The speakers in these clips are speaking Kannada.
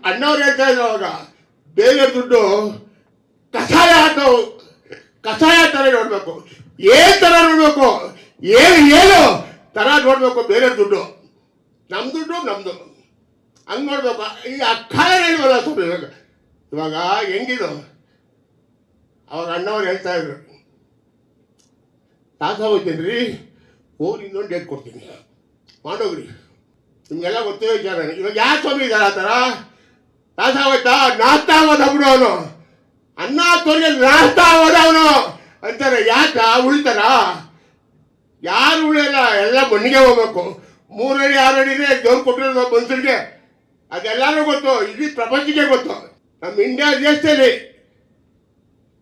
ಅಣ್ಣವ್ರು ಹೇಳ್ತಾ ಇದ್ರು ಅವಾಗ, ಬೇರೆ ದುಡ್ಡು ಕಷಾಯ ಹಾಕವು, ಕಷಾಯ ಥರ ನೋಡಬೇಕು, ಏನು ಥರ ನೋಡಬೇಕು, ಏನು ಥರ ನೋಡಬೇಕು. ಬೇರೆ ದುಡ್ಡು ನಮ್ಮ ದುಡ್ಡು ನಮ್ಮದು ಹಂಗೆ ನೋಡ್ಬೇಕು. ಈ ಅಕ್ಕಾಲ ಹೇಳಿವಲ್ಲ ಸ್ವಲ್ಪ ಇವಾಗ ಹೆಂಗಿದು. ಅವ್ರ ಅಣ್ಣವ್ರು ಹೇಳ್ತಾ ಇದ್ರು, ತಾಸ ಹೋಗ್ತೀನಿ ರೀ, ಹೋಗಿ ಇನ್ನೊಂದು ಡೇಟ್ ಕೊಡ್ತೀನಿ ಮಾಡೋಗ್ರಿ. ನಿಮಗೆಲ್ಲ ಗೊತ್ತೇ ವಿಚಾರ. ಇವಾಗ ಯಾಕೆ ಸ್ವಾಮಿ ಇದ್ದಾರೆ ಆ ಥರ? ತಾಸ ಹೋಯ್ತಾ ನಾಸ್ತಾ ಆಗೋದು ಅವನು, ಅವನು ಅನ್ನ ತೋರಿಗೆ ನಾಸ್ತಾ ಆಗೋದು ಅವನು ಅಂತಾರೆ. ಯಾಕ ಉಳಿತಾರ? ಯಾರು ಉಳಿಯಲ್ಲ, ಎಲ್ಲ ಮಣ್ಣಿಗೆ ಹೋಗ್ಬೇಕು. 3 ಅಡಿ 6 ಅಡಿನೇ ದೇವ್ರು ಕೊಟ್ಟಿರೋದು ಮನುಷ್ಯರಿಗೆ, ಅದೆಲ್ಲರೂ ಗೊತ್ತು, ಇಡೀ ಪ್ರಪಂಚಕ್ಕೆ ಗೊತ್ತು. ನಮ್ಮ ಇಂಡಿಯಾ ದೇಶದಲ್ಲಿ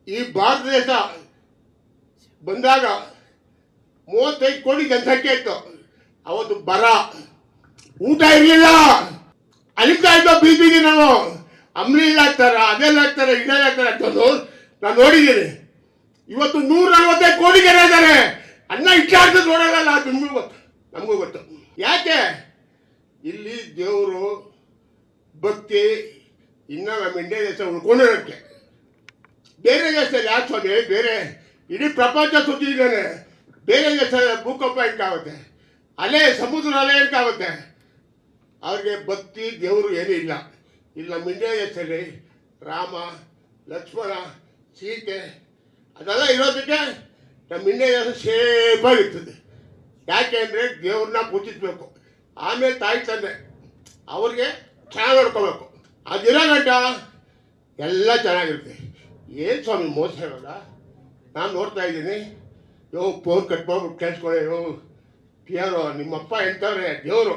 ಈ ಭಾರತ ದೇಶ ಬಂದಾಗ 35 ಕೋಟಿ ಜನಸಂಖ್ಯೆ ಇತ್ತು. ಅವತ್ತು ಬರ, ಊಟ ಇರಲಿಲ್ಲ, ಅಲಿತಾ ಇದ್ದೋ ಬೀದಿಗೆ ನಾವು. ಅಂಬ್ಲಿಲ್ಲ ಹಾಕ್ತಾರ, ಅದೆಲ್ಲ ಹಾಕ್ತಾರೆ, ಇದೆಲ್ಲ ಹಾಕ್ತಾರೆ ಅಂತಂದು ನಾನು ನೋಡಿದ್ದೀನಿ. ಇವತ್ತು 145 ಕೋಟಿ ಜನ ಇದ್ದಾರೆ. ಅನ್ನ ಇಟ್ಟಾಡ್ದು ನೋಡೋಲ್ಲ, ಅದು ನಿಮಗೂ ಗೊತ್ತು, ನಮಗೂ ಗೊತ್ತು. ಯಾಕೆ? ಇಲ್ಲಿ ದೇವರು ಭಕ್ತಿ ಇನ್ನೂ ನಮ್ಮ ಇಂಡಿಯಾ ದೇಶ ಉಳ್ಕೊಂಡಿರೋಕ್ಕೆ. ಬೇರೆ ದೇಶದಲ್ಲಿ ಯಾಕೆ ಸ್ವಾಮಿ? ಬೇರೆ ಇಡೀ ಪ್ರಪಂಚ ಸುತ್ತಿದ್ದಾನೆ. ಬೇರೆ ದೇಶದ ಭೂಕಂಪ ಹೆಂಗಾಗುತ್ತೆ, ಅಲೆ ಸಮುದ್ರ ಅಲೆ ಹೆಂಗಾಗುತ್ತೆ. ಅವ್ರಿಗೆ ಭಕ್ತಿ ದೇವರು ಏನೂ ಇಲ್ಲ. ಇಲ್ಲಿ ನಮ್ಮ ಇಂಡಿಯಾ ದೇಶದಲ್ಲಿ ರಾಮ ಲಕ್ಷ್ಮಣ ಸೀತೆ ಅದೆಲ್ಲ ಇರೋದಕ್ಕೆ ನಮ್ಮ ಇಂಡಿಯಾ ದೇಶ ಸೇಫಾಗಿರ್ತದೆ. ಯಾಕೆ ಅಂದರೆ ದೇವ್ರನ್ನ ಪೂಜಿಸಬೇಕು, ಆಮೇಲೆ ತಾಯಿ ತಂದೆ ಅವ್ರಿಗೆ ಚೆನ್ನಾಗಿ ನೋಡ್ಕೋಬೇಕು. ಅದಿರೋ ಗಂಟ ಎಲ್ಲ ಚೆನ್ನಾಗಿರುತ್ತೆ. ಏನು ಸ್ವಾಮಿ ಮೋಸ ಇರೋಲ್ಲ? ನಾನು ನೋಡ್ತಾ ಇದ್ದೀನಿ, ಫೋನ್ ಕಟ್ ಮಾಡ್ಬಿಟ್ಟು ಕೇಳಿಸ್ಕೊಳ್ಳಿ, ನಿಮ್ಮಪ್ಪ ಎಂಥವ್ರೆ ದೇವರು.